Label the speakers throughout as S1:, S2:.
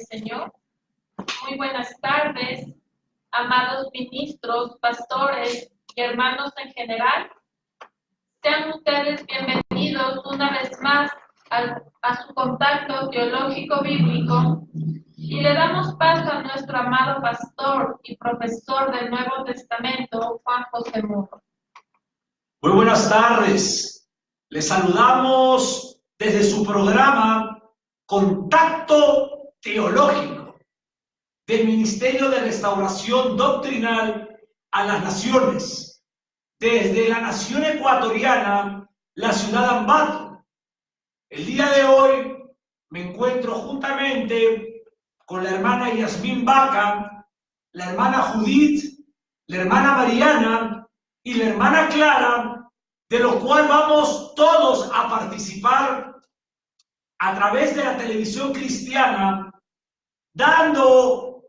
S1: Señor. Muy buenas tardes, amados ministros, pastores y hermanos en general. Sean ustedes bienvenidos una vez más a su contacto teológico bíblico y le damos paso a nuestro amado pastor y profesor del Nuevo Testamento, Juan José Muro.
S2: Muy buenas tardes. Les saludamos desde su programa Contacto Teológico del Ministerio de Restauración Doctrinal a las Naciones, desde la nación ecuatoriana, la ciudad de Ambato. El día de hoy me encuentro juntamente con la hermana Yasmín Baca, la hermana Judith, la hermana Mariana y la hermana Clara, de lo cual vamos todos a participar a través de la televisión cristiana, dando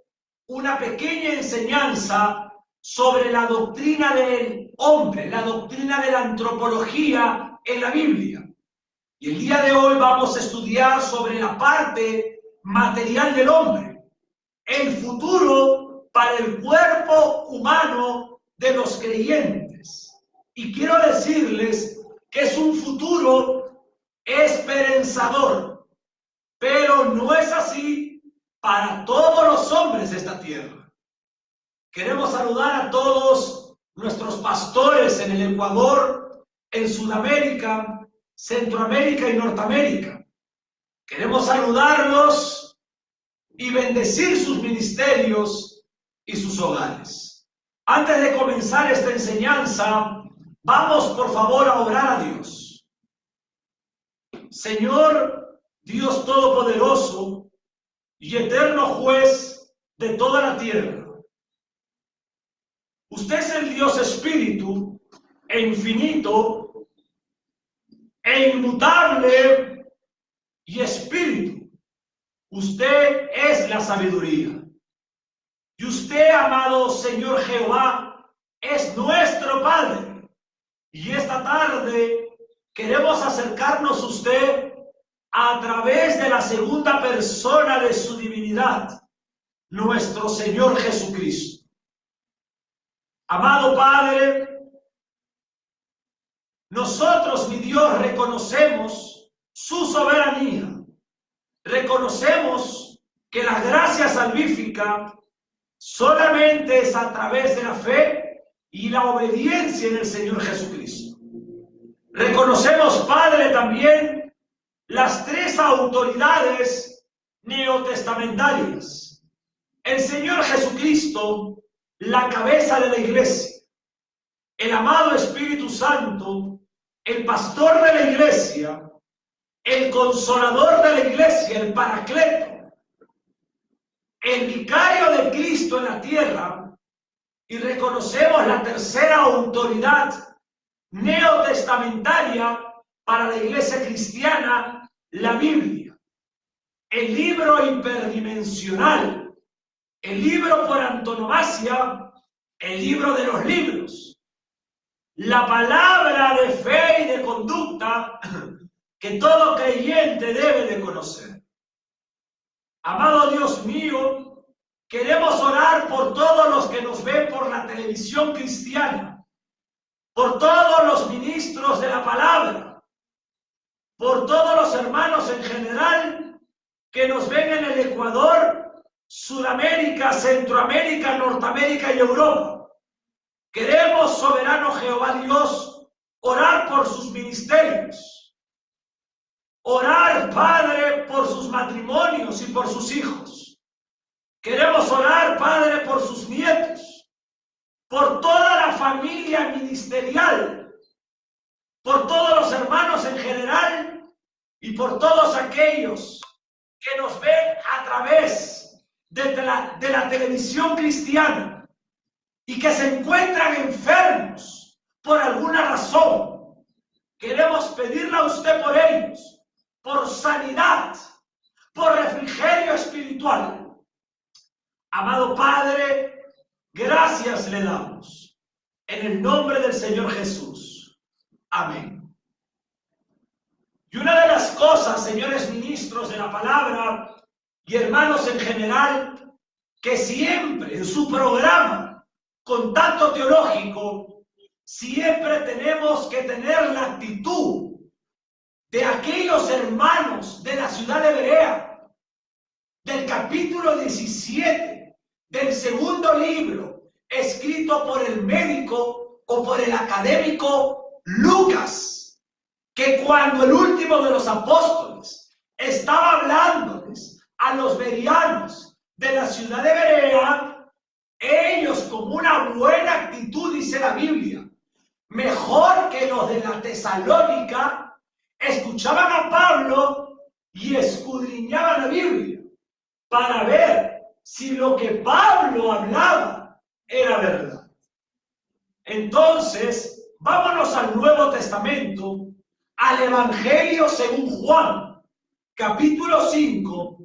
S2: una pequeña enseñanza sobre la doctrina del hombre, la doctrina de la antropología en la Biblia. Y el día de hoy vamos a estudiar sobre la parte material del hombre, el futuro para el cuerpo humano de los creyentes. Y quiero decirles que es un futuro esperanzador, pero no es así para todos los hombres de esta tierra. Queremos saludar a todos nuestros pastores en el Ecuador, en Sudamérica, Centroamérica y Norteamérica. Queremos saludarlos y bendecir sus ministerios y sus hogares. Antes de comenzar esta enseñanza, vamos por favor a orar a Dios. Señor Dios Todopoderoso y eterno juez de toda la tierra, usted es el Dios Espíritu e infinito e inmutable y Espíritu. Usted es la sabiduría. Y usted, amado Señor Jehová, es nuestro Padre. Y esta tarde queremos acercarnos a usted a través de la segunda persona de su divinidad, nuestro Señor Jesucristo. Amado Padre, nosotros, mi Dios, reconocemos su soberanía. Reconocemos que la gracia salvífica solamente es a través de la fe y la obediencia en el Señor Jesucristo. Reconocemos, Padre, también las tres autoridades neotestamentarias. El Señor Jesucristo, la cabeza de la iglesia, el amado Espíritu Santo, el pastor de la iglesia, el consolador de la iglesia, el paracleto, el vicario de Cristo en la tierra, y reconocemos la tercera autoridad neotestamentaria para la iglesia cristiana, la Biblia, el libro hiperdimensional, el libro por antonomasia, el libro de los libros, la palabra de fe y de conducta que todo creyente debe de conocer. Amado Dios mío, queremos orar por todos los que nos ven por la televisión cristiana, por todos los ministros de la palabra, por todos los hermanos en general que nos ven en el Ecuador, Sudamérica, Centroamérica, Norteamérica y Europa. Queremos, soberano Jehová Dios, orar por sus ministerios. Orar, Padre, por sus matrimonios y por sus hijos. Queremos orar, Padre, por sus nietos, por toda la familia ministerial, por todos los hermanos en general y por todos aquellos que nos ven a través de la televisión cristiana y que se encuentran enfermos por alguna razón. Queremos pedirle a usted por ellos, por sanidad, por refrigerio espiritual. Amado Padre, gracias le damos. En el nombre del Señor Jesús. Amén. Y una de las cosas, señores ministros de la palabra y hermanos en general, que siempre en su programa Contacto Teológico, siempre tenemos que tener la actitud de aquellos hermanos de la ciudad de Berea, del capítulo 17, del segundo libro, escrito por el médico o por el académico Lucas, que cuando el último de los apóstoles estaba hablándoles a los bereanos de la ciudad de Berea, ellos con una buena actitud, dice la Biblia, mejor que los de la Tesalónica, escuchaban a Pablo y escudriñaban la Biblia para ver si lo que Pablo hablaba era verdad. Entonces, vámonos al Nuevo Testamento, al Evangelio según Juan, capítulo 5,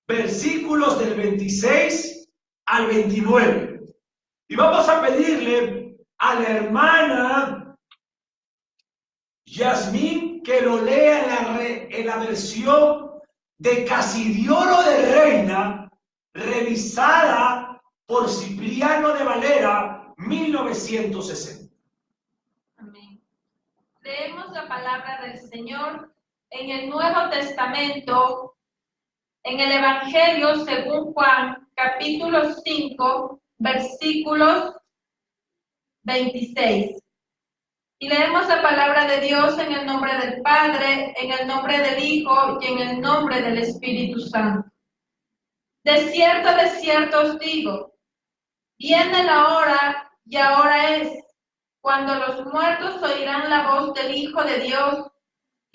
S2: versículos del 26 al 29. Y vamos a pedirle a la hermana Yasmín que lo lea en la versión de Casidioro de Reina, revisada por Cipriano de Valera, 1960.
S1: Amén. Leemos la palabra del Señor en el Nuevo Testamento, en el Evangelio según Juan, capítulo 5, versículos 26. Y leemos la palabra de Dios en el nombre del Padre, en el nombre del Hijo y en el nombre del Espíritu Santo. De cierto os digo, viene la hora y ahora es, cuando los muertos oirán la voz del Hijo de Dios,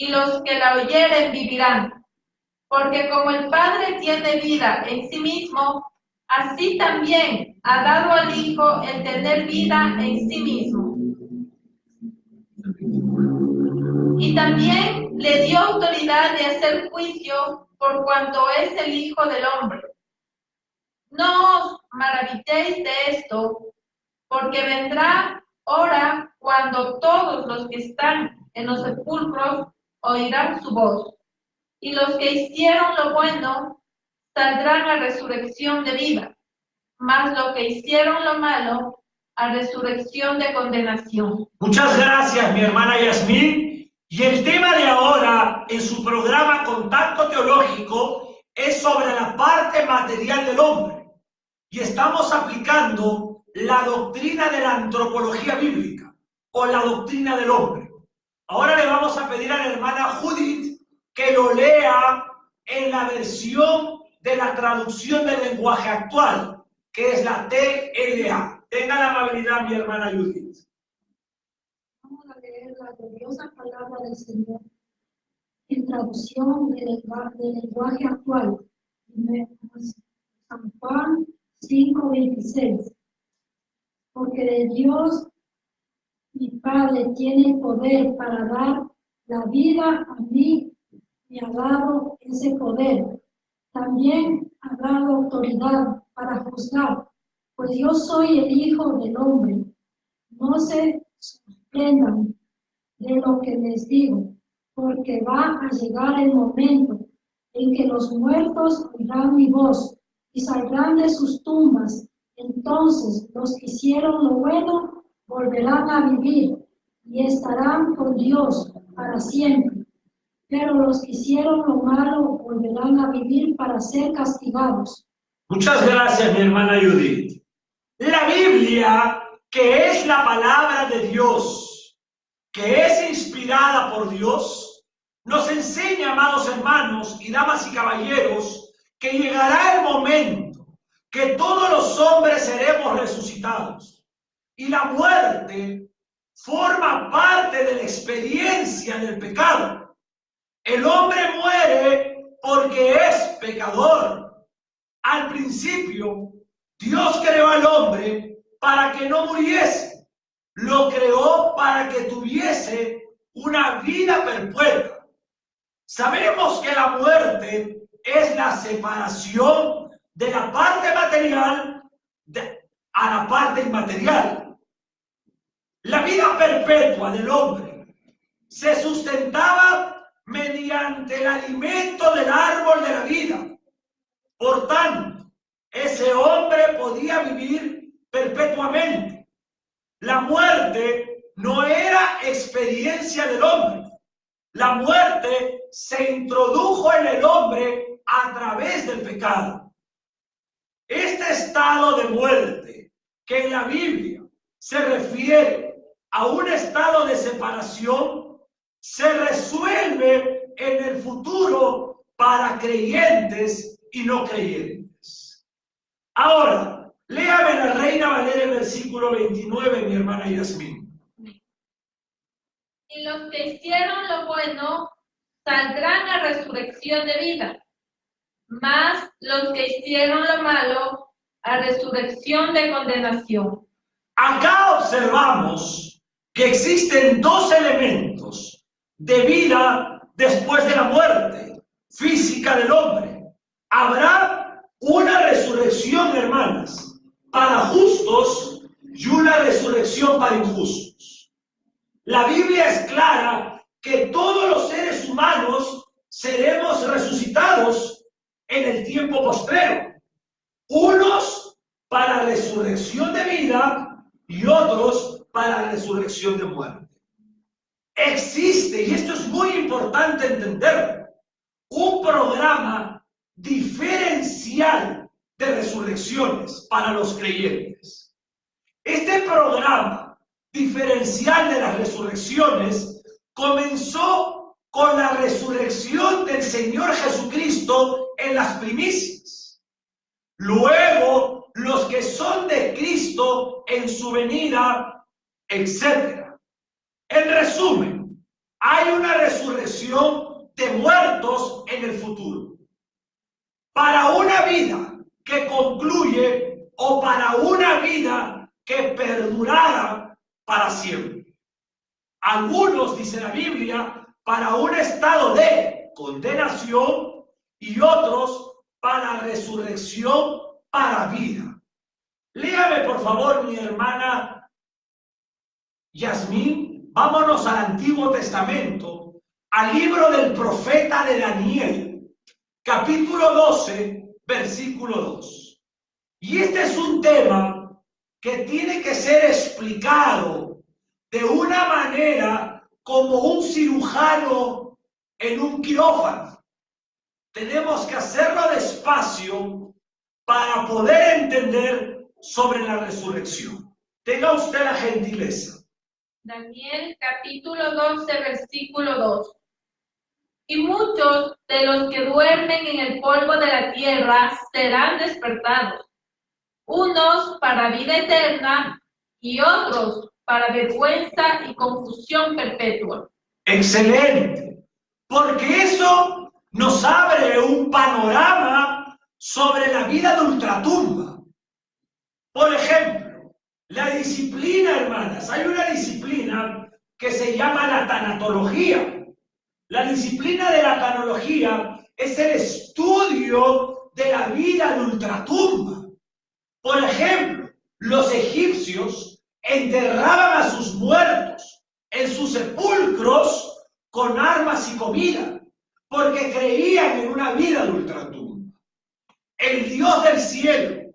S1: y los que la oyeren vivirán. Porque como el Padre tiene vida en sí mismo, así también ha dado al Hijo el tener vida en sí mismo. Y también le dio autoridad de hacer juicio por cuanto es el Hijo del Hombre. No os maravilléis de esto, porque vendrá hora cuando todos los que están en los sepulcros oirán su voz, y los que hicieron lo bueno saldrán a resurrección de vida, mas los que hicieron lo malo a resurrección de condenación.
S2: Muchas gracias, mi hermana Yasmín. Y el tema de ahora en su programa Contacto Teológico es sobre la parte material del hombre. Y estamos aplicando la doctrina de la antropología bíblica o la doctrina del hombre. Ahora le vamos a pedir a la hermana Judith que lo lea en la versión de la traducción del lenguaje actual, que es la TLA. Tenga la amabilidad, mi hermana Judith.
S3: Vamos a leer la gloriosa palabra del Señor en traducción del lenguaje actual. San Juan 5:26. Porque de Dios mi Padre tiene poder para dar la vida a mí, me ha dado ese poder. También ha dado autoridad para juzgar, pues yo soy el Hijo del Hombre. No se sorprendan de lo que les digo, porque va a llegar el momento en que los muertos oirán mi voz y saldrán de sus tumbas. Entonces los que hicieron lo bueno volverán a vivir y estarán con Dios para siempre. Pero los que hicieron lo malo volverán a vivir para ser castigados.
S2: Muchas gracias, mi hermana Judith. La Biblia, que es la palabra de Dios, que es inspirada por Dios, nos enseña, amados hermanos y damas y caballeros, que llegará el momento que todos los hombres seremos resucitados. Y la muerte forma parte de la experiencia del pecado. El hombre muere porque es pecador. Al principio, Dios creó al hombre para que no muriese. Lo creó para que tuviese una vida perpetua. Sabemos que la muerte es la separación de la parte material a la parte inmaterial. La vida perpetua del hombre se sustentaba mediante el alimento del árbol de la vida, Por tanto, ese hombre podía vivir perpetuamente. La muerte no era experiencia del hombre. La muerte se introdujo en el hombre a través del pecado. Este estado de muerte, que en la Biblia se refiere a un estado de separación, se resuelve en el futuro para creyentes y no creyentes. Ahora, léame la Reina Valera el versículo 29, mi hermana Yasmín.
S1: Y los que hicieron lo bueno saldrán a resurrección de vida, mas los que hicieron lo malo a resurrección de condenación.
S2: Acá observamos que existen dos elementos de vida después de la muerte física del hombre. Habrá una resurrección, hermanas, para justos y una resurrección para injustos. La Biblia es clara que todos los seres humanos seremos resucitados en el tiempo postrero. Unos para resurrección de vida y otros para resurrección de muerte. Existe, y esto es muy importante entenderlo, un programa diferencial de resurrecciones para los creyentes. Este programa diferencial de las resurrecciones comenzó con la resurrección del Señor Jesucristo en las primicias. Luego, los que son de Cristo en su venida, etc. En resumen, hay una resurrección de muertos en el futuro. Para una vida que concluye o para una vida que perdurará para siempre. Algunos, dice la Biblia, para un estado de condenación y otros para resurrección para vida. Léame, por favor, mi hermana Yasmín. Vámonos al Antiguo Testamento, al libro del profeta de Daniel, capítulo 12, versículo 2. Y este es un tema que tiene que ser explicado de una manera como un cirujano en un quirófano. Tenemos que hacerlo despacio para poder entender sobre la resurrección. Tenga usted la gentileza.
S1: Daniel capítulo 12, versículo 2. Y muchos de los que duermen en el polvo de la tierra serán despertados, unos para vida eterna y otros para vergüenza y confusión perpetua.
S2: Excelente, porque eso nos abre un panorama sobre la vida de ultratumba. Por ejemplo, la disciplina, hermanas, hay una disciplina que se llama la tanatología. La disciplina de la tanatología es el estudio de la vida de ultratumba. Por ejemplo, los egipcios enterraban a sus muertos en sus sepulcros con armas y comida, porque creían en una vida de ultratumba. El Dios del cielo,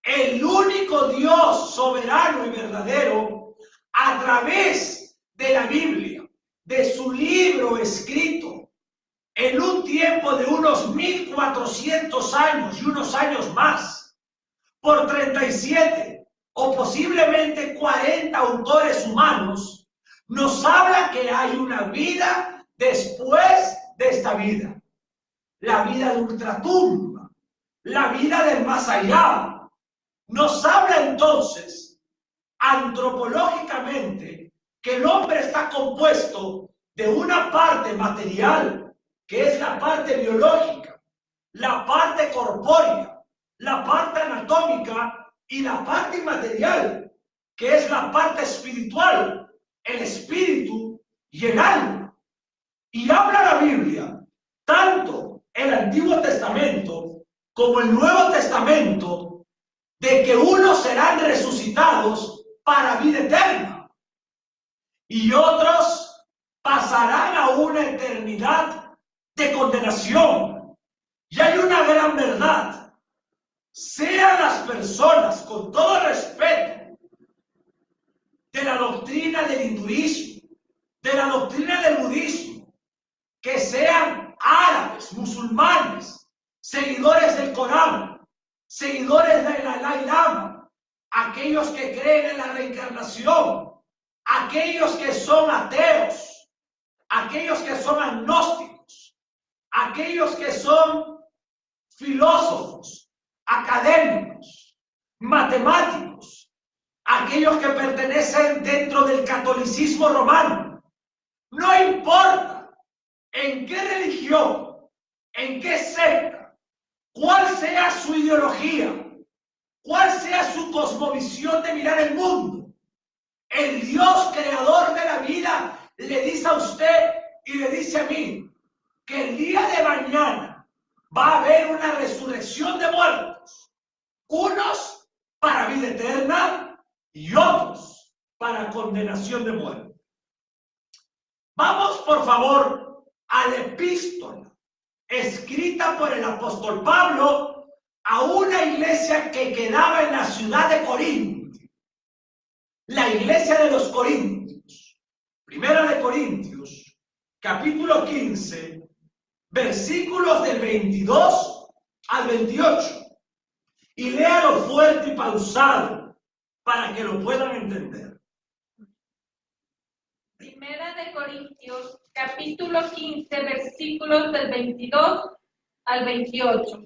S2: el único Dios soberano y verdadero, a través de la Biblia, de su libro escrito, en un tiempo de unos 1400 años y unos años más, por 37 o posiblemente 40 autores humanos, nos habla que hay una vida después de esta vida. La vida de ultratumba, la vida del más allá. Nos habla entonces, antropológicamente, que el hombre está compuesto de una parte material, que es la parte biológica, la parte corpórea, la parte anatómica y la parte inmaterial, que es la parte espiritual, el espíritu y el alma. Y habla la Biblia, tanto el Antiguo Testamento como el Nuevo Testamento, de que unos serán resucitados para vida eterna y otros pasarán a una eternidad de condenación. Y hay una gran verdad. con todo respeto, de la doctrina del hinduismo, de la doctrina del budismo, que sean árabes, musulmanes, seguidores del Corán, seguidores del Dalai Lama, aquellos que creen en la reencarnación, aquellos que son ateos, aquellos que son agnósticos, aquellos que son filósofos, académicos, matemáticos, aquellos que pertenecen dentro del catolicismo romano. No importa en qué religión, en qué secta, cuál sea su ideología, cuál sea su cosmovisión de mirar el mundo, el Dios creador de la vida le dice a usted y le dice a mí que el día de mañana va a haber una resurrección de muertos, unos para vida eterna y otros para condenación de muerte. Vamos, por favor, a la epístola escrita por el apóstol Pablo a una iglesia que quedaba en la ciudad de Corinto, la iglesia de los Corintios. Primera de Corintios, capítulo 15, versículos del 22 al 28. Y léalo fuerte y pausado para que lo puedan entender.
S1: Primera de Corintios, capítulo 15, versículos del 22 al 28.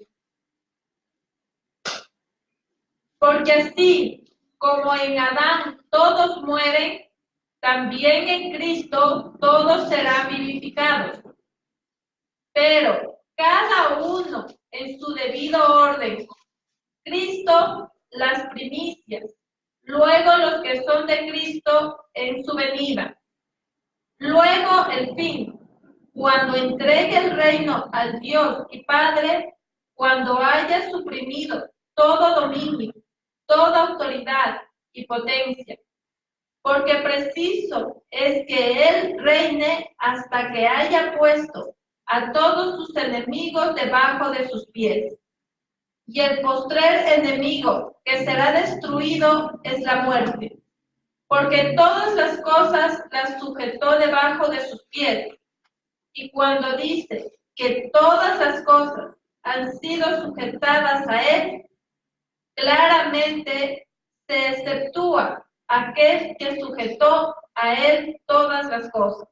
S1: Porque así como en Adán todos mueren, también en Cristo todos serán vivificados. Pero cada uno en su debido orden. Cristo las primicias, luego los que son de Cristo en su venida. Luego el fin, cuando entregue el reino al Dios y Padre, cuando haya suprimido todo dominio, toda autoridad y potencia. Porque preciso es que Él reine hasta que haya puesto a todos sus enemigos debajo de sus pies. Y el postrer enemigo que será destruido es la muerte. Porque todas las cosas las sujetó debajo de sus pies. Y cuando dice que todas las cosas han sido sujetadas a Él, claramente se exceptúa aquel que sujetó a Él todas las cosas.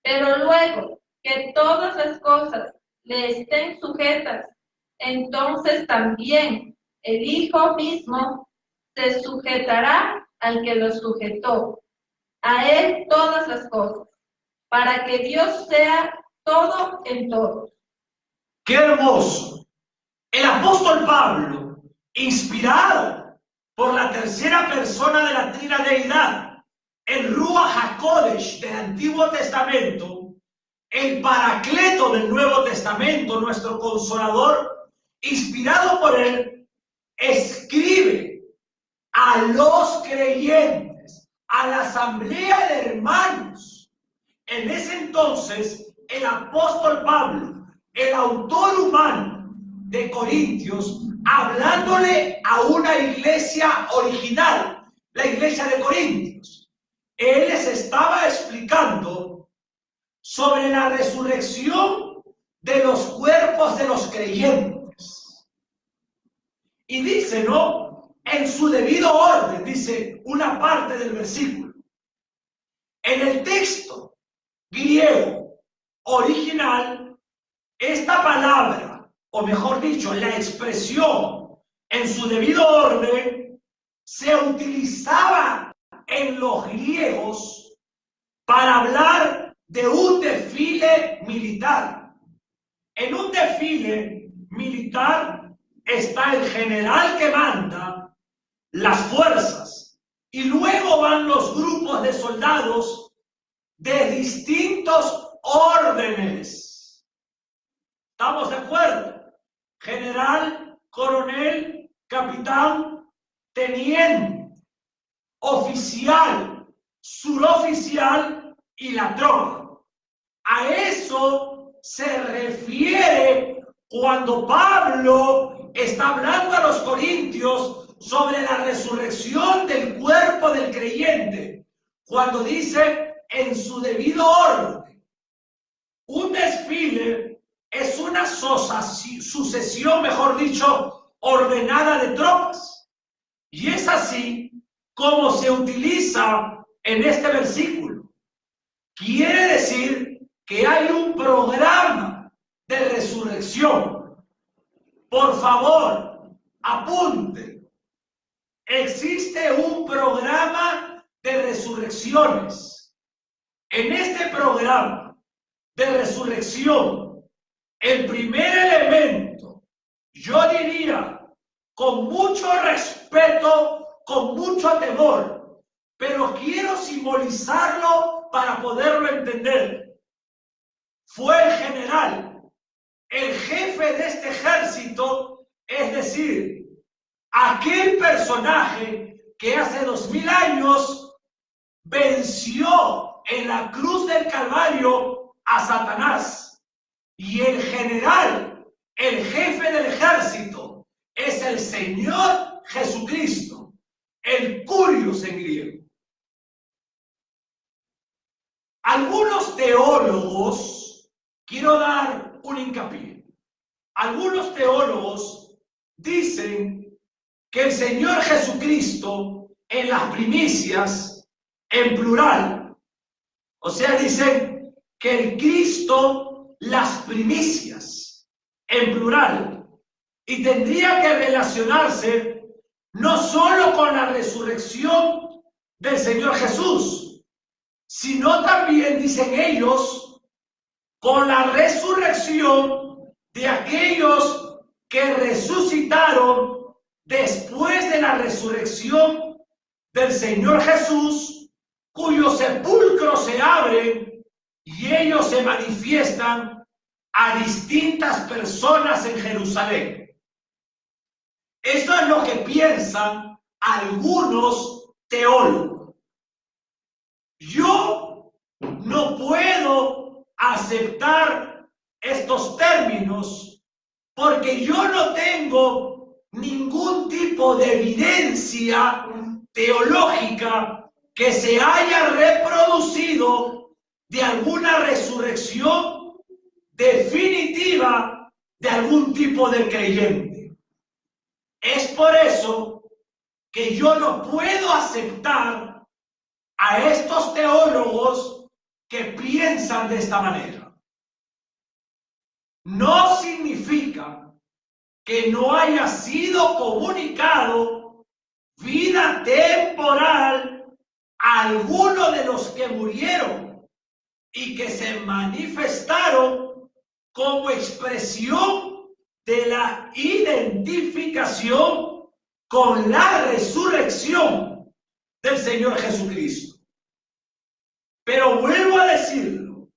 S1: Pero luego que todas las cosas le estén sujetas, entonces también el Hijo mismo se sujetará al que lo sujetó, a Él todas las cosas, para que Dios sea todo en todos.
S2: ¡Qué hermoso! El apóstol Pablo, inspirado por la tercera persona de la Trina Deidad, el Ruach HaKodesh del Antiguo Testamento, el Paracleto del Nuevo Testamento, nuestro Consolador, inspirado por él, escribe a los creyentes, a la asamblea de hermanos. En ese entonces, el apóstol Pablo, el autor humano de Corintios, hablándole a una iglesia original, la iglesia de Corintios, él les estaba explicando sobre la resurrección de los cuerpos de los creyentes. Y dice, ¿no? En su debido orden, dice una parte del versículo. En el texto griego original, esta palabra, o mejor dicho, la expresión en su debido orden, se utilizaba en los griegos para hablar de un desfile militar. En un desfile militar está el general que manda las fuerzas y luego van los grupos de soldados de distintos órdenes. ¿Estamos de acuerdo? General, coronel, capitán, teniente, oficial, suboficial y la tropa. A eso se refiere cuando Pablo está hablando a los corintios sobre la resurrección del cuerpo del creyente cuando dice en su debido orden. Un desfile es una sucesión, mejor dicho, ordenada de tropas. Y es así como se utiliza en este versículo. Quiere decir que hay un programa de resurrección. Por favor, apunte. Existe un programa de resurrecciones. En este programa de resurrección, el primer elemento, yo diría, con mucho respeto, con mucho temor, pero quiero simbolizarlo para poderlo entender. Fue el general, el jefe de este ejército, es decir, aquel personaje que hace 2000 años venció en la cruz del Calvario a Satanás. Y el general, el jefe del ejército, es el Señor Jesucristo, el Curios en griego. Algunos teólogos, quiero dar un hincapié, algunos teólogos dicen que el Señor Jesucristo en las primicias, en plural, o sea, dicen que el Cristo, las primicias, en plural, y tendría que relacionarse no solo con la resurrección del Señor Jesús, sino también, dicen ellos, con la resurrección de aquellos que resucitaron después de la resurrección del Señor Jesús, cuyos sepulcros se abren y ellos se manifiestan a distintas personas en Jerusalén. Esto es lo que piensan algunos teólogos. Yo no puedo aceptar estos términos porque yo no tengo ningún tipo de evidencia teológica que se haya reproducido de alguna resurrección definitiva de algún tipo de creyente. Es por eso que yo no puedo aceptar a estos teólogos que piensan de esta manera. No significa que no haya sido comunicado vida temporal a alguno de los que murieron y que se manifestaron como expresión de la identificación con la resurrección del Señor Jesucristo. Pero vuelvo a decirlo,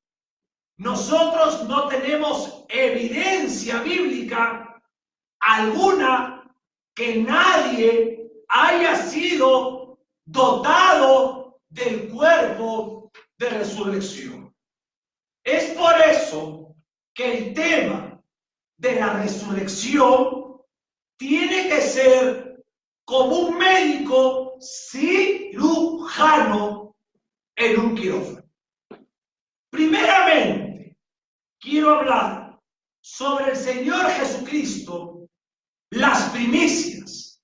S2: nosotros no tenemos evidencia bíblica alguna que nadie haya sido dotado del cuerpo de resurrección. Es por eso que el tema de la resurrección tiene que ser como un médico cirujano en un quirófano. Primeramente, quiero hablar sobre el Señor Jesucristo, las primicias,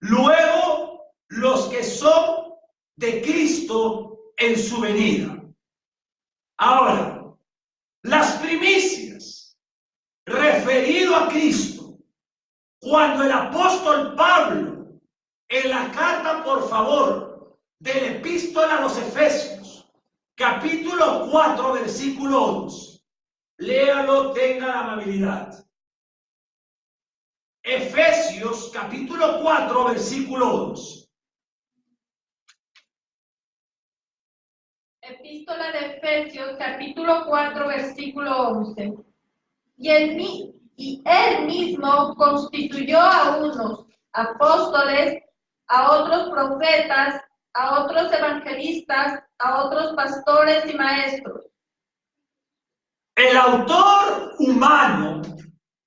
S2: luego los que son de Cristo en su venida. Ahora, las primicias, referido a Cristo, cuando el apóstol Pablo, en la carta, por favor, de la epístola a los Efesios, capítulo 4, versículo 11, léalo, tenga la amabilidad. Efesios, capítulo 4, versículo 11.
S1: Epístola de Efesios, capítulo 4, versículo 11. Y él mismo constituyó a unos apóstoles, a otros profetas, a otros evangelistas, a otros pastores y maestros.
S2: El autor humano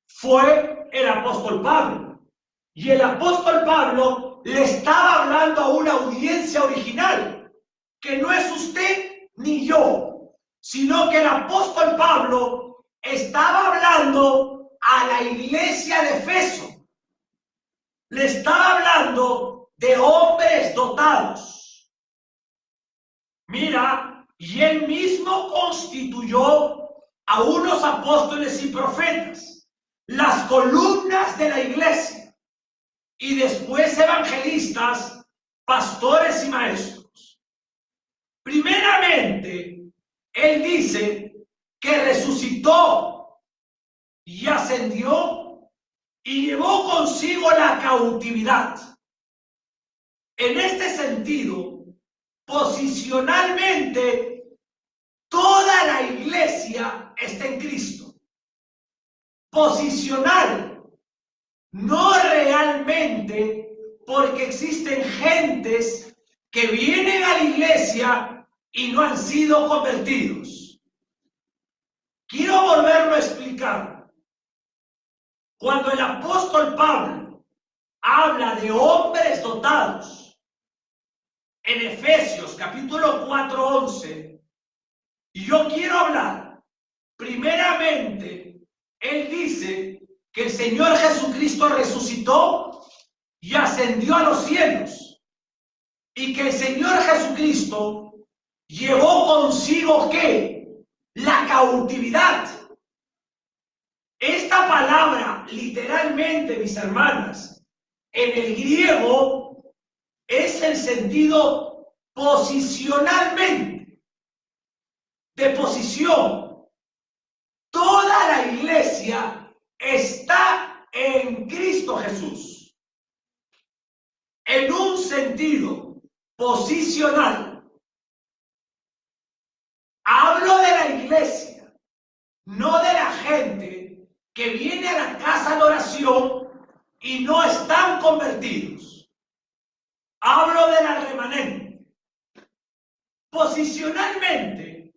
S2: fue el apóstol Pablo. Y el apóstol Pablo le estaba hablando a una audiencia original, que no es usted ni yo, sino que el apóstol Pablo estaba hablando a la iglesia de Efeso. Le estaba hablando de hombres dotados. Mira, y él mismo constituyó a unos apóstoles y profetas, las columnas de la iglesia, y después evangelistas, pastores y maestros. Primeramente, él dice que resucitó y ascendió y llevó consigo la cautividad. En este sentido, posicionalmente, toda la iglesia está en Cristo. Posicional, no realmente, porque existen gentes que vienen a la iglesia y no han sido convertidos. Quiero volverlo a explicar. Cuando el apóstol Pablo habla de hombres dotados, en Efesios capítulo 4:11, y yo quiero hablar, primeramente, él dice que el Señor Jesucristo resucitó y ascendió a los cielos, y que el Señor Jesucristo llevó consigo, ¿qué? La cautividad. Esta palabra, literalmente, mis hermanas, en el griego es el sentido posicionalmente, de posición. Toda la iglesia está en Cristo Jesús. En un sentido posicional. Hablo de la iglesia, no de la gente que viene a la casa de oración y no están convertidos. Hablo de la remanente. Posicionalmente,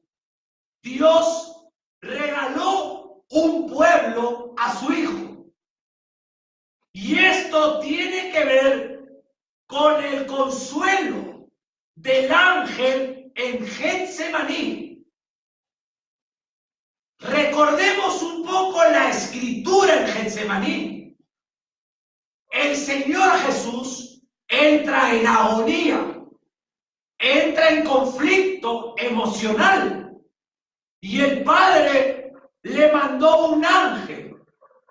S2: Dios regaló un pueblo a su Hijo. Y esto tiene que ver con el consuelo del ángel en Getsemaní. Recordemos un poco la escritura en Getsemaní. El Señor Jesús entra en agonía, entra en conflicto emocional, y el Padre le mandó un ángel,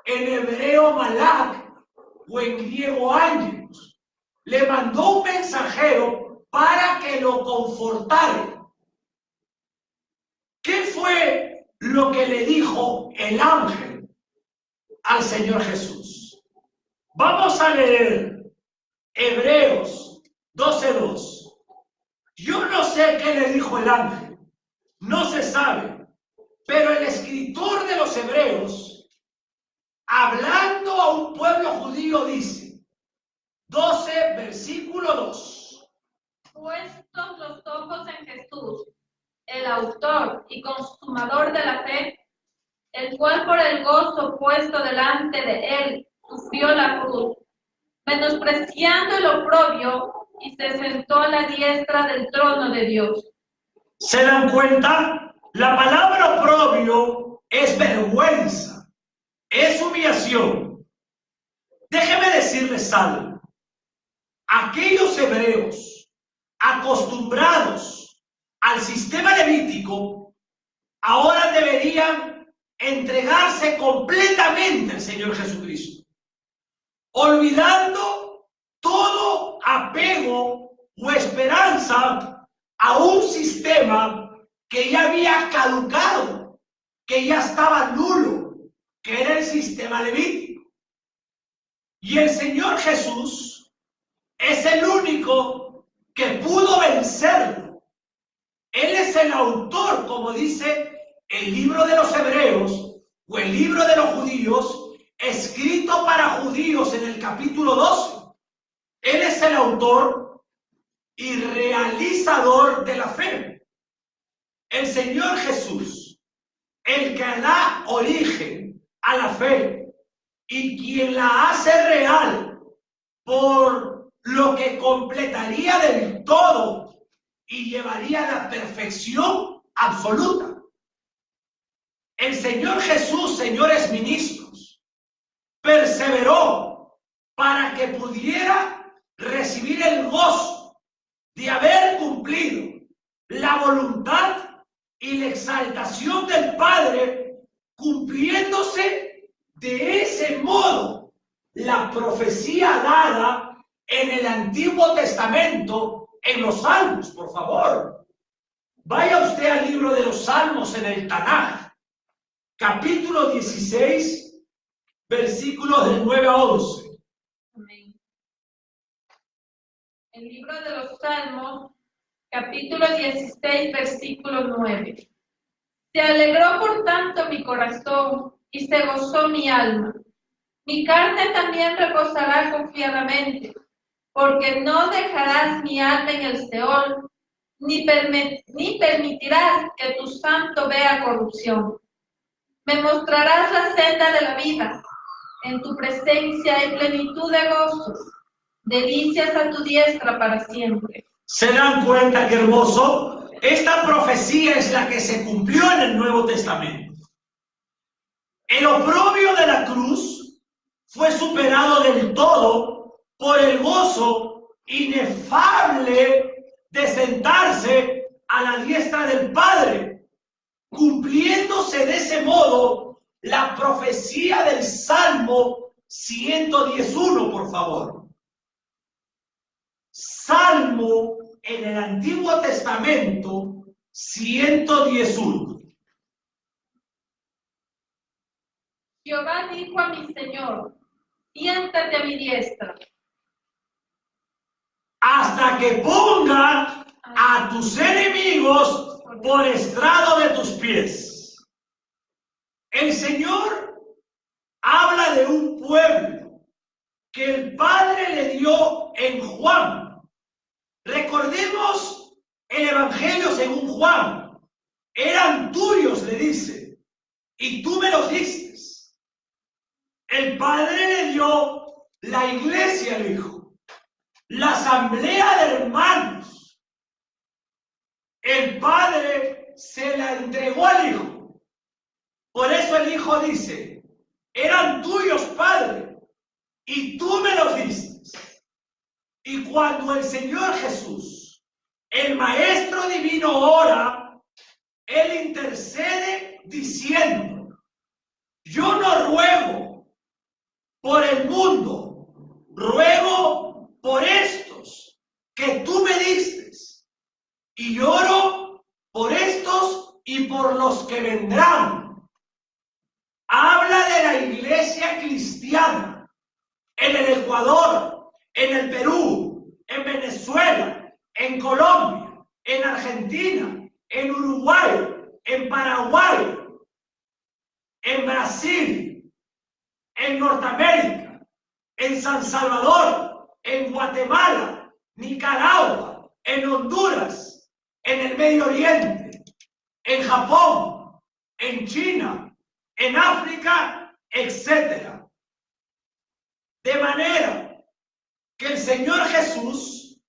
S2: en hebreo malak o en griego ángelos. Le mandó un mensajero para que lo confortara. ¿Qué fue lo que le dijo el ángel al Señor Jesús? Vamos a leer Hebreos 12:2. Yo no sé qué le dijo el ángel, no se sabe, pero el escritor de los Hebreos, hablando a un pueblo judío, dice, 12, versículo 2.
S1: Puestos los ojos en Jesús, el autor y consumador de la fe, el cual por el gozo puesto delante de él sufrió la cruz, menospreciando el oprobio, y se sentó a la diestra del trono de Dios.
S2: ¿Se dan cuenta? La palabra oprobio es vergüenza, es humillación. Déjeme decirles algo. Aquellos hebreos acostumbrados al sistema levítico ahora deberían entregarse completamente al Señor Jesucristo, olvidando todo apego o esperanza a un sistema que ya había caducado, que ya estaba nulo, que era el sistema levítico. Y el Señor Jesús es el único que pudo vencerlo. Él es el autor, como dice el libro de los Hebreos o el libro de los judíos, escrito para judíos en el capítulo 12. Él es el autor y realizador de la fe. El Señor Jesús, el que da origen a la fe y quien la hace real por lo que completaría del todo y llevaría a la perfección absoluta. El Señor Jesús, señores ministros, perseveró para que pudiera recibir el gozo de haber cumplido la voluntad y la exaltación del Padre, cumpliéndose de ese modo la profecía dada en el Antiguo Testamento, en los Salmos. Por favor, vaya usted al libro de los Salmos en el Tanaj, capítulo 16, versículos del 9 a 11.
S1: Amén. El libro de los Salmos, capítulo 16, versículo 9. Se alegró por tanto mi corazón y se gozó mi alma. Mi carne también reposará confiadamente, porque no dejarás mi alma en el Seol, ni permitirás que tu santo vea corrupción. Me mostrarás la senda de la vida. En tu presencia hay plenitud de gozos, delicias a tu diestra para siempre.
S2: ¿Se dan cuenta qué hermoso? Esta profecía es la que se cumplió en el Nuevo Testamento. El oprobio de la cruz fue superado del todo por el gozo inefable de sentarse a la diestra del Padre, cumpliéndose de ese modo la profecía del Salmo 111, por favor. Salmo en el Antiguo Testamento 111.
S1: Jehová dijo a mi Señor, siéntate a mi diestra,
S2: hasta que ponga a tus enemigos por estrado de tus pies. El Señor habla de un pueblo que el Padre le dio en Juan. Recordemos el Evangelio según Juan. Eran tuyos, le dice, y tú me los diste. El Padre le dio la iglesia al Hijo, la asamblea de hermanos. El Padre se la entregó al Hijo. Por eso el Hijo dice, eran tuyos, Padre, y tú me los diste. Y cuando el Señor Jesús, el Maestro Divino, ora, Él intercede diciendo, yo no ruego por el mundo, ruego por estos que tú me diste, y oro por estos y por los que vendrán. Habla de la iglesia cristiana en el Ecuador, en el Perú, en Venezuela, en Colombia, en Argentina, en Uruguay, en Paraguay, en Brasil, en Norteamérica, en San Salvador, en Guatemala, Nicaragua, en Honduras, en el Medio Oriente, en Japón, en China, en África, etc. De manera que el Señor Jesús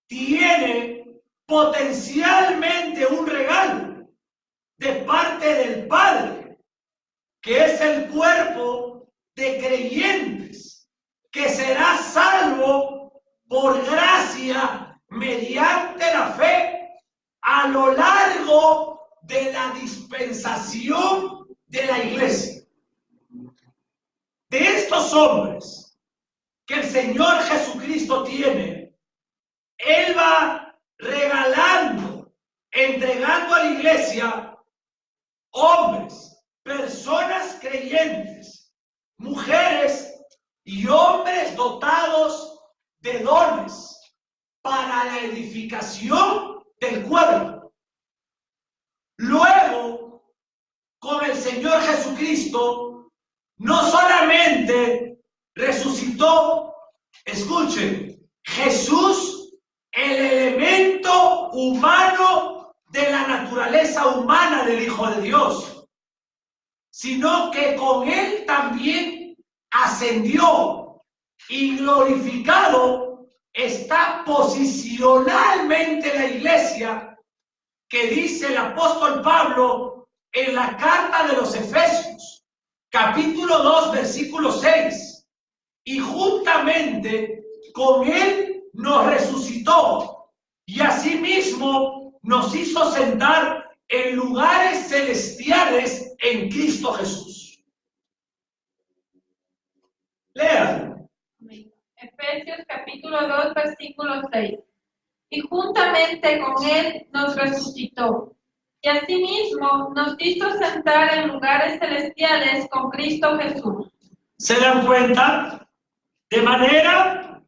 S2: tiene potencialmente un regalo de parte del Padre, que es el cuerpo de creyentes, que será salvo por gracia mediante la fe a lo largo de la dispensación de la iglesia. De estos hombres que el Señor Jesucristo tiene, Él va regalando, entregando a la iglesia hombres, personas creyentes, mujeres y hombres dotados de dones para la edificación del cuerpo. Luego, con el Señor Jesucristo, no solamente resucitó, escuchen, Jesús, el elemento humano de la naturaleza humana del Hijo de Dios, sino que con él también ascendió y glorificado está posicionalmente la iglesia, que dice el apóstol Pablo en la carta de los Efesios, capítulo 2, versículo 6. Y juntamente con él nos resucitó y asimismo nos hizo sentar en lugares celestiales en Cristo Jesús. Lean.
S1: Efesios capítulo 2, versículo 6. Y juntamente con él nos resucitó, y asimismo nos hizo sentar en lugares celestiales con Cristo Jesús.
S2: ¿Se dan cuenta? De manera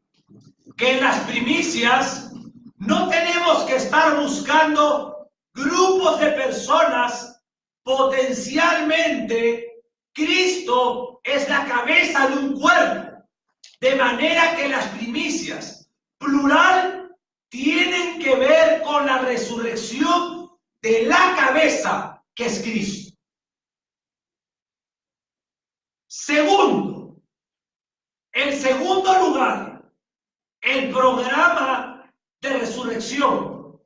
S2: que en las primicias no tenemos que estar buscando grupos de personas potencialmente. Cristo es la cabeza de un cuerpo. De manera que las primicias, plural, tienen que ver con la resurrección de la cabeza, que es Cristo. Segundo, en segundo lugar, el programa de resurrección.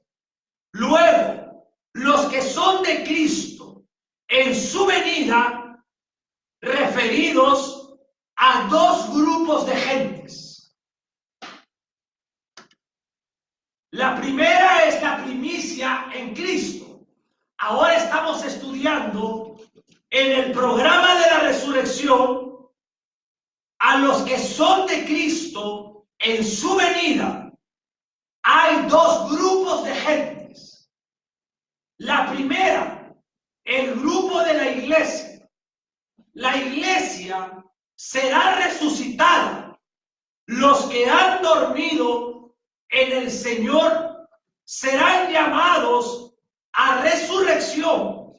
S2: Luego, los que son de Cristo en su venida, referidos a dos grupos de gentes. La primera es la primicia en Cristo. Ahora estamos estudiando en el programa de la resurrección a los que son de Cristo en su venida. Hay dos grupos de gentes. La primera, el grupo de la iglesia. La iglesia será resucitada. Los que han dormido en el Señor serán llamados a resurrección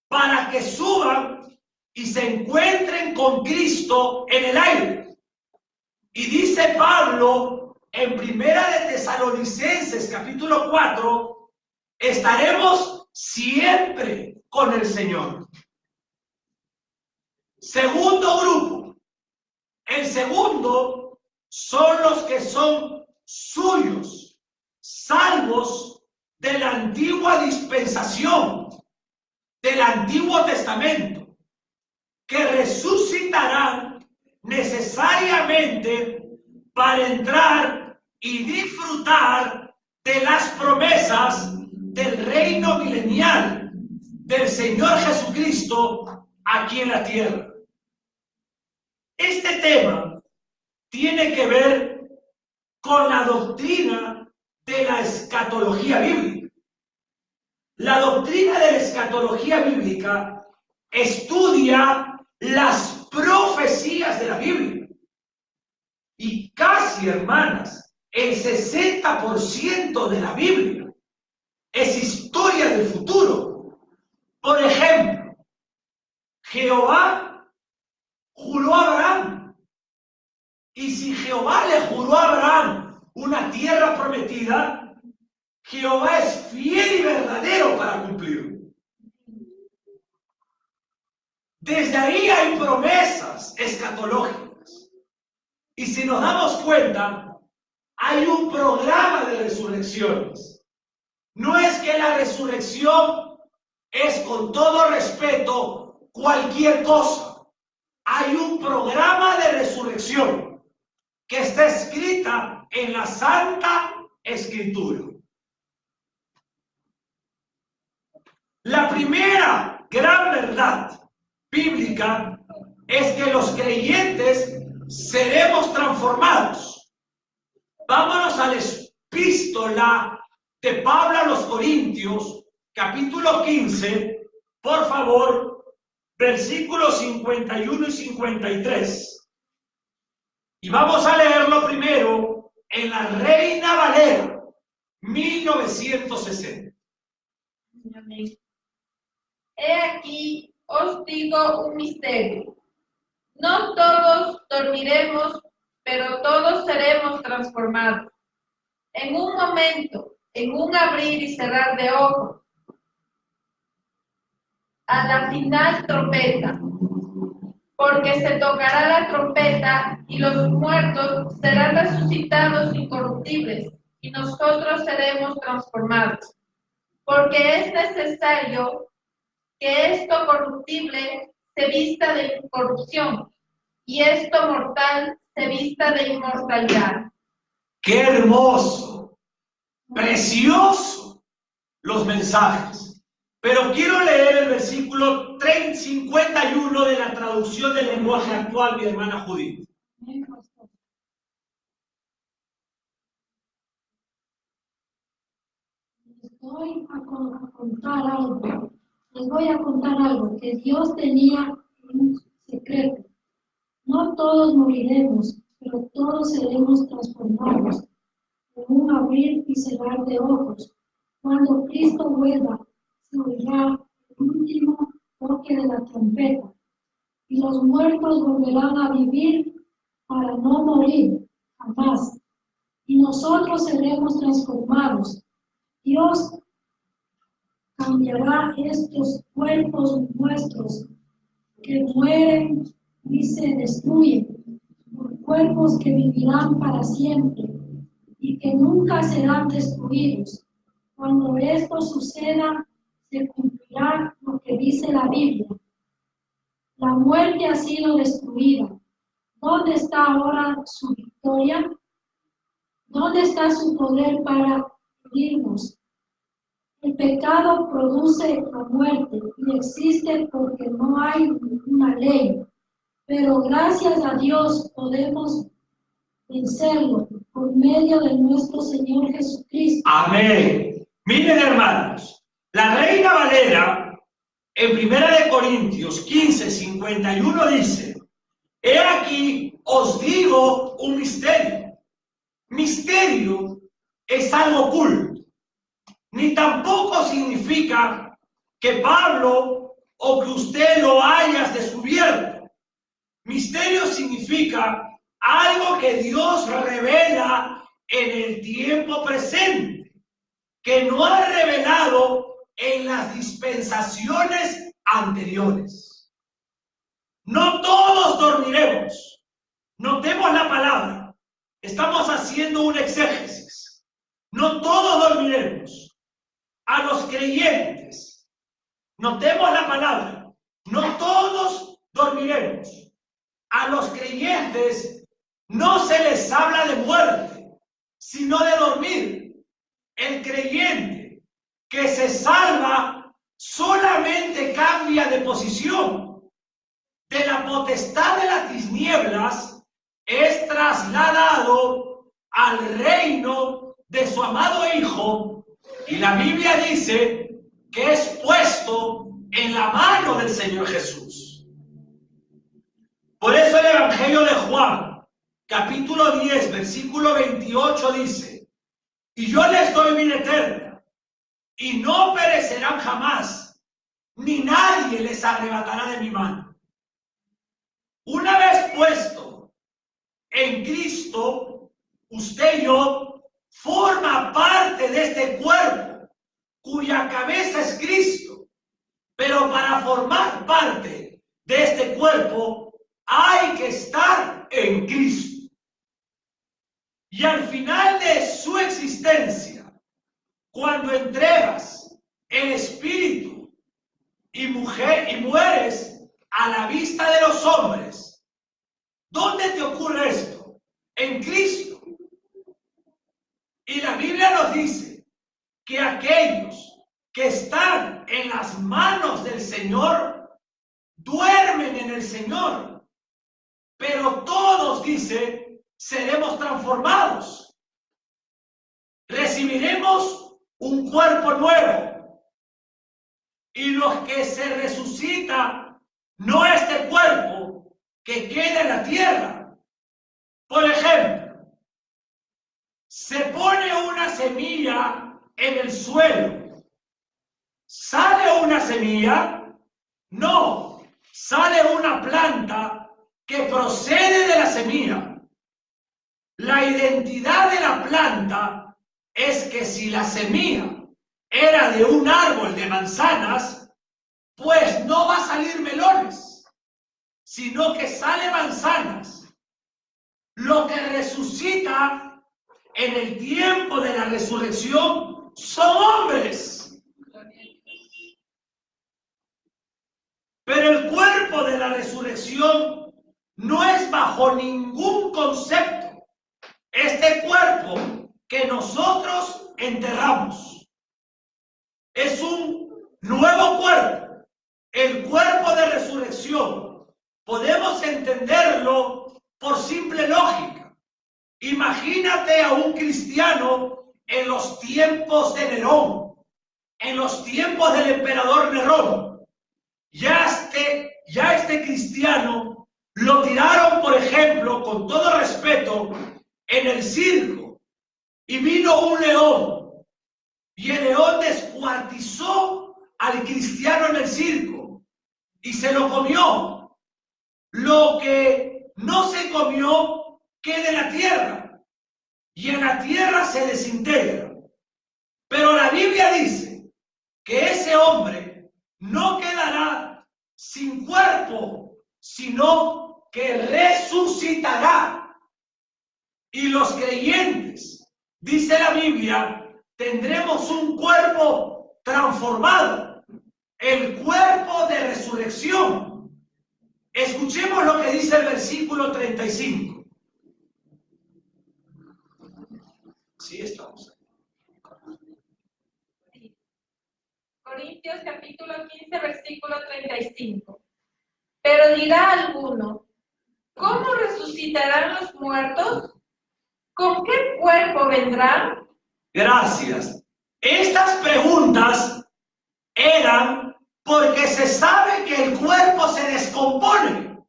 S2: para que suban y se encuentren con Cristo en el aire. Y dice Pablo en Primera de Tesalonicenses capítulo 4, estaremos siempre con el Señor. Segundo grupo. El segundo son los que son suyos, salvos de la antigua dispensación, del Antiguo Testamento, que resucitarán necesariamente para entrar y disfrutar de las promesas del reino milenial del Señor Jesucristo aquí en la tierra. Este tema tiene que ver con la doctrina de la escatología bíblica. La doctrina de la escatología bíblica estudia las profecías de la Biblia. Y casi, hermanas, el 60% de la Biblia es historia del futuro. Por ejemplo, Jehová juró a Abraham. Y si Jehová le juró a Abraham una tierra prometida, Jehová es fiel y verdadero para cumplirlo. Desde ahí hay promesas escatológicas. Y si nos damos cuenta, hay un programa de resurrecciones. No es que la resurrección es, con todo respeto, cualquier cosa. Hay un programa de resurrección que está escrita en la Santa Escritura. La primera gran verdad bíblica es que los creyentes seremos transformados. Vámonos a la epístola de Pablo a los Corintios, capítulo 15, por favor, versículos 51 y 53. Y vamos a leerlo primero en la Reina Valera, 1960.
S1: Amén. He aquí, os digo un misterio. No todos dormiremos, pero todos seremos transformados. En un momento, en un abrir y cerrar de ojos, a la final trompeta. porque se tocará la trompeta y los muertos serán resucitados incorruptibles y nosotros seremos transformados. Porque es necesario que esto corruptible se vista de incorrupción y esto mortal se vista de inmortalidad.
S2: ¡Qué hermoso! Precioso los mensajes. Pero quiero leer el versículo 51 de la traducción del lenguaje actual, mi hermana Judith.
S3: Les voy a contar algo que Dios tenía en secreto. No todos moriremos, pero todos seremos transformados en un abrir y cerrar de ojos. Cuando Cristo vuelva, se oirá el último toque de la trompeta, y los muertos volverán a vivir para no morir jamás, y nosotros seremos transformados. Dios cambiará estos cuerpos nuestros que mueren y se destruyen por cuerpos que vivirán para siempre y que nunca serán destruidos. Cuando esto suceda, se cumplirá lo que dice la Biblia. La muerte ha sido destruida. ¿Dónde está ahora su victoria? ¿Dónde está su poder para herirnos? El pecado produce la muerte y existe porque no hay ninguna ley. Pero gracias a Dios podemos vencerlo por medio de nuestro Señor Jesucristo.
S2: Amén. Miren, hermanos, la Reina Valera en 1 Corintios 15:51 dice: he aquí os digo un misterio. Misterio es algo oculto. Ni tampoco significa que Pablo o que usted lo hayas descubierto. Misterio significa algo que Dios revela en el tiempo presente, que no ha revelado en las dispensaciones anteriores. No todos dormiremos. Notemos la palabra. Estamos haciendo un exégesis. No todos dormiremos. A los creyentes, notemos la palabra, no todos dormiremos. A los creyentes no se les habla de muerte, sino de dormir. El creyente que se salva solamente cambia de posición. De la potestad de las tinieblas es trasladado al reino de su amado Hijo. Y la Biblia dice que es puesto en la mano del Señor Jesús. Por eso el Evangelio de Juan, capítulo 10, versículo 28 dice: y yo les doy vida eterna, y no perecerán jamás, ni nadie les arrebatará de mi mano. Una vez puesto en Cristo, usted y yo forma parte de este cuerpo cuya cabeza es Cristo. Pero para formar parte de este cuerpo hay que estar en Cristo. Y al final de su existencia, cuando entregas el espíritu y mueres a la vista de los hombres, ¿dónde te ocurre esto? En Cristo. Y la Biblia nos dice que aquellos que están en las manos del Señor duermen en el Señor. Pero todos, dice, seremos transformados. Recibiremos un cuerpo nuevo. Y los que se resucitan, no este cuerpo que queda en la tierra. Por ejemplo, se pone una semilla en el suelo. ¿Sale una semilla? No, sale una planta que procede de la semilla. La identidad de la planta es que si la semilla era de un árbol de manzanas, pues no va a salir melones. sino que sale manzanas. Lo que resucita en el tiempo de la resurrección son hombres. Pero el cuerpo de la resurrección no es bajo ningún concepto este cuerpo que nosotros enterramos. Es un nuevo cuerpo, el cuerpo de resurrección. Podemos entenderlo por simple lógica. Imagínate a un cristiano en los tiempos de Nerón, en los tiempos del emperador Nerón. Ya este cristiano lo tiraron, por ejemplo, con todo respeto, en el circo, y vino un león, y el león descuartizó al cristiano en el circo y se lo comió. Lo que no se comió queda en la tierra, y en la tierra se desintegra. Pero la Biblia dice que ese hombre no quedará sin cuerpo, sino que resucitará. Y los creyentes, dice la Biblia, tendremos un cuerpo transformado, el cuerpo de resurrección. Escuchemos lo que dice el versículo 35. Sí, estamos ahí.
S1: Corintios capítulo 15, versículo 35. Pero dirá alguno, ¿cómo resucitarán los muertos? ¿Con qué cuerpo vendrán?
S2: Gracias. Estas preguntas eran porque se sabe que el cuerpo se descompone.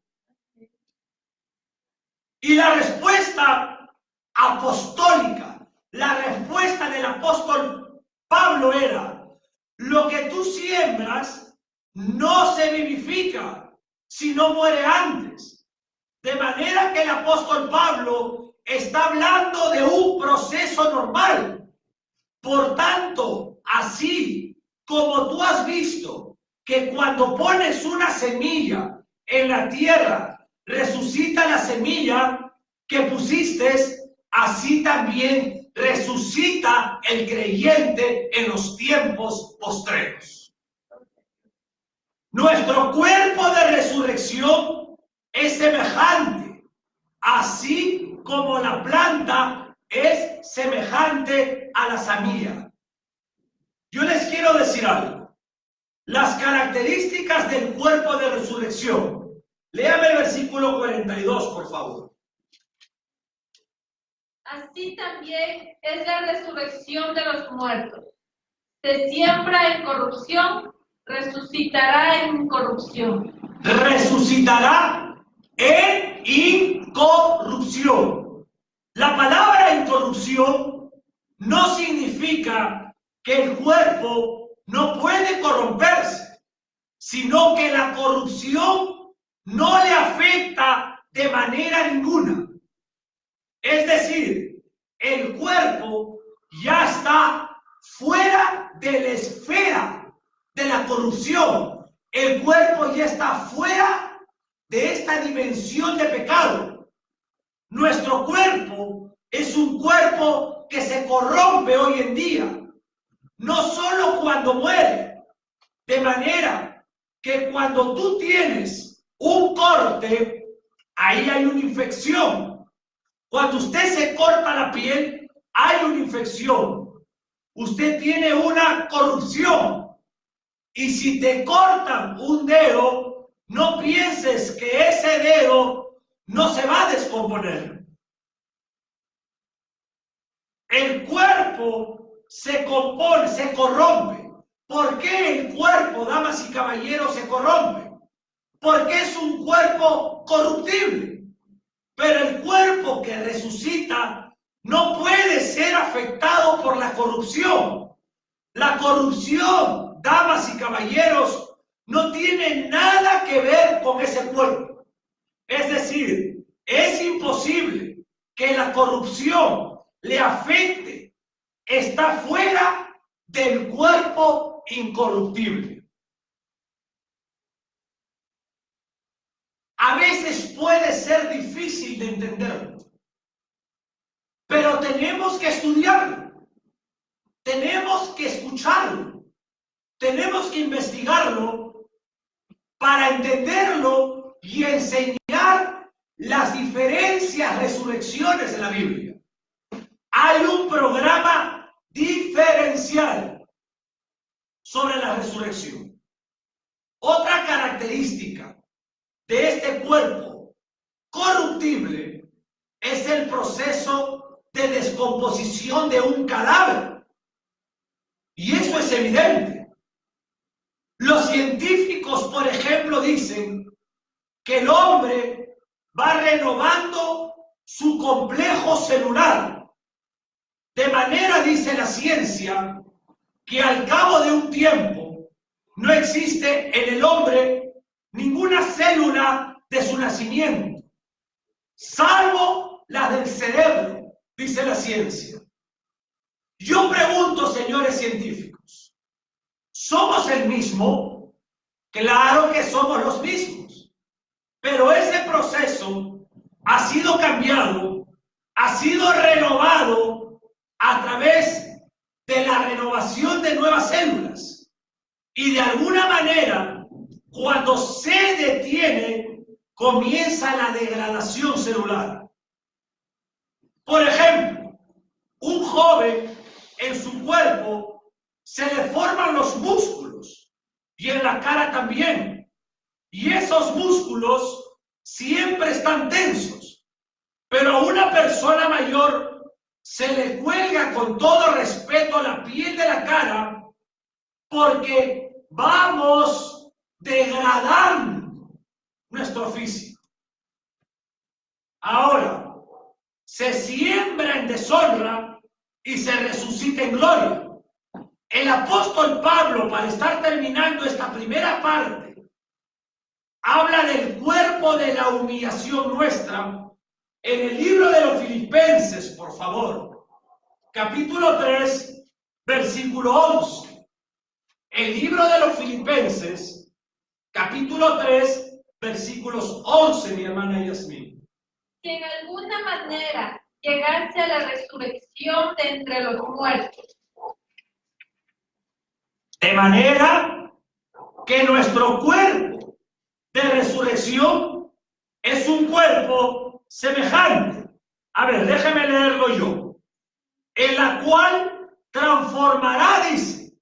S2: Y la respuesta apostólica, la respuesta del apóstol Pablo era: lo que tú siembras no se vivifica, sino muere antes. De manera que el apóstol Pablo está hablando de un proceso normal. Por tanto, así como tú has visto que cuando pones una semilla en la tierra, resucita la semilla que pusiste, así también resucita el creyente en los tiempos postreros. Nuestro cuerpo de resurrección es semejante, así como la planta es semejante a la semilla. Yo les quiero decir algo. Las características del cuerpo de resurrección. Léame el versículo 42, por favor.
S1: Así también es la resurrección de los muertos. Se siembra en corrupción, resucitará en incorrupción.
S2: Resucitará en incorrupción. La palabra incorrupción no significa que el cuerpo no puede corromperse, sino que la corrupción no le afecta de manera ninguna. Es decir, el cuerpo ya está fuera de la esfera de la corrupción. El cuerpo ya está fuera de esta dimensión de pecado. Nuestro cuerpo es un cuerpo que se corrompe hoy en día, no solo cuando muere, de manera que cuando tú tienes un corte, ahí hay una infección. Cuando usted se corta la piel, hay una infección. Usted tiene una corrupción. Y si te cortan un dedo, no pienses que ese dedo no se va a descomponer. El cuerpo se compone, se corrompe. ¿Por qué el cuerpo, damas y caballeros, se corrompe? Porque es un cuerpo corruptible. Pero el cuerpo que resucita no puede ser afectado por la corrupción. La corrupción, damas y caballeros, no tiene nada que ver con ese cuerpo. Es decir, es imposible que la corrupción le afecte. Está fuera del cuerpo incorruptible. a veces puede ser difícil de entenderlo, pero tenemos que estudiarlo, tenemos que escucharlo, tenemos que investigarlo para entenderlo y enseñar las diferentes resurrecciones de la Biblia. Hay un programa diferencial sobre la resurrección. Otra característica de este cuerpo corruptible es el proceso de descomposición de un cadáver. Y eso es evidente. Los científicos, por ejemplo, dicen que el hombre va renovando su complejo celular. De manera, dice la ciencia, que al cabo de un tiempo no existe en el hombre ninguna célula de su nacimiento, salvo la del cerebro, dice la ciencia. Yo pregunto, señores científicos, ¿somos el mismo? Claro que somos los mismos, pero ese proceso ha sido cambiado, ha sido renovado a través de la renovación de nuevas células. Y de alguna manera, cuando se detiene, comienza la degradación celular. Por ejemplo, un joven en su cuerpo se le forman los músculos y en la cara también. Y esos músculos siempre están tensos. Pero a una persona mayor se le cuelga con todo respeto la piel de la cara porque vamos degradando nuestro físico. Ahora, se siembra en deshonra y se resucita en gloria. El apóstol Pablo, para estar terminando esta primera parte, habla del cuerpo de la humillación nuestra en el libro de los Filipenses, por favor, capítulo 3, versículo 11. El libro de los Filipenses, capítulo 3, versículos 11, mi hermana Yasmín.
S1: Si en alguna manera llegase a la resurrección de entre los muertos.
S2: De manera que nuestro cuerpo de resurrección es un cuerpo semejante. A ver, déjeme leerlo yo. En la cual transformará, dice,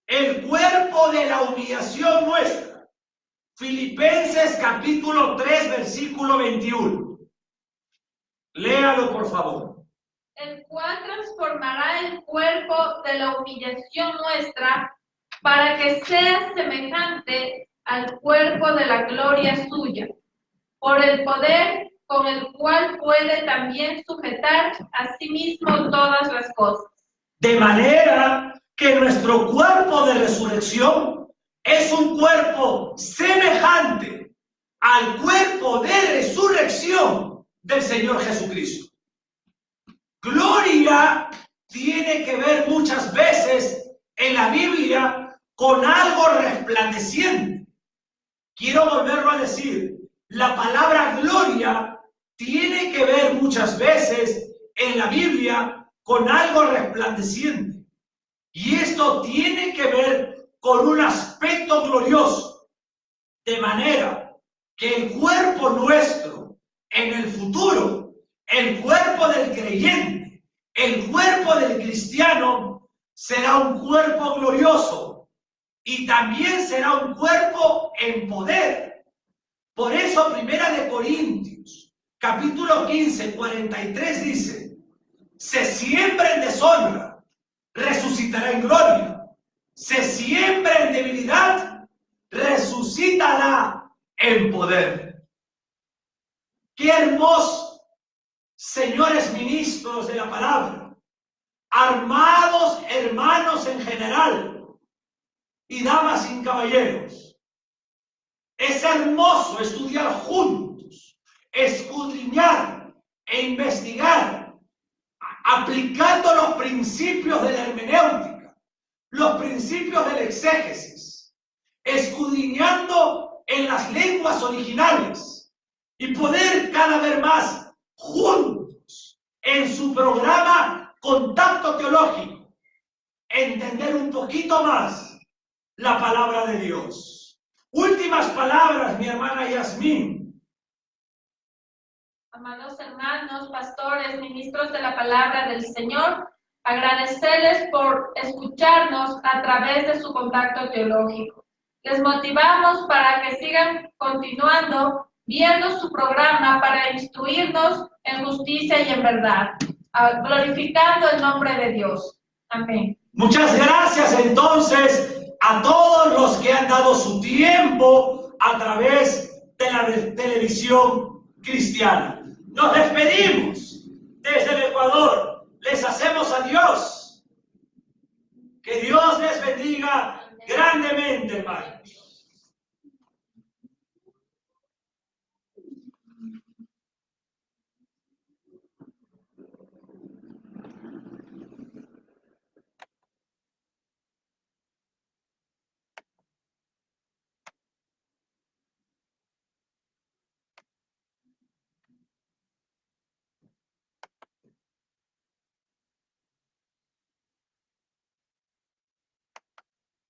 S2: el cuerpo de la humillación nuestra. Filipenses capítulo 3, versículo 21. Léalo, por favor.
S1: El cual transformará el cuerpo de la humillación nuestra para que sea semejante al cuerpo de la gloria suya, por el poder con el cual puede también sujetar a sí mismo todas las cosas.
S2: De manera que nuestro cuerpo de resurrección es un cuerpo semejante al cuerpo de resurrección del Señor Jesucristo. Gloria tiene que ver muchas veces en la Biblia con algo resplandeciente. Quiero volverlo a decir. La palabra gloria tiene que ver muchas veces en la Biblia con algo resplandeciente. Y esto tiene que ver con un aspecto glorioso. De manera que el cuerpo nuestro en el futuro, el cuerpo del creyente, el cuerpo del cristiano, será un cuerpo glorioso y también será un cuerpo en poder. Por eso, Primera de Corintios, capítulo 15, 43 dice: se siembra en deshonra, resucitará en gloria. Se siembra en debilidad, resucitará en poder. Qué hermoso, señores ministros de la palabra, armados hermanos en general y damas y caballeros. Es hermoso estudiar juntos, escudriñar e investigar, aplicando los principios de la hermenéutica, los principios del exégesis, escudriñando en las lenguas originales, y poder cada vez más juntos en su programa Contacto Teológico entender un poquito más la palabra de Dios. Últimas palabras, mi hermana Yasmín.
S1: Amados hermanos, pastores, ministros de la palabra del Señor, agradecerles por escucharnos a través de su contacto teológico. Les motivamos para que sigan continuando viendo su programa para instruirnos en justicia y en verdad, glorificando el nombre de Dios. Amén.
S2: Muchas gracias entonces a todos los que han dado su tiempo a través de la televisión cristiana. Nos despedimos desde el Ecuador. Les hacemos adiós. Que Dios les bendiga grandemente, hermanos.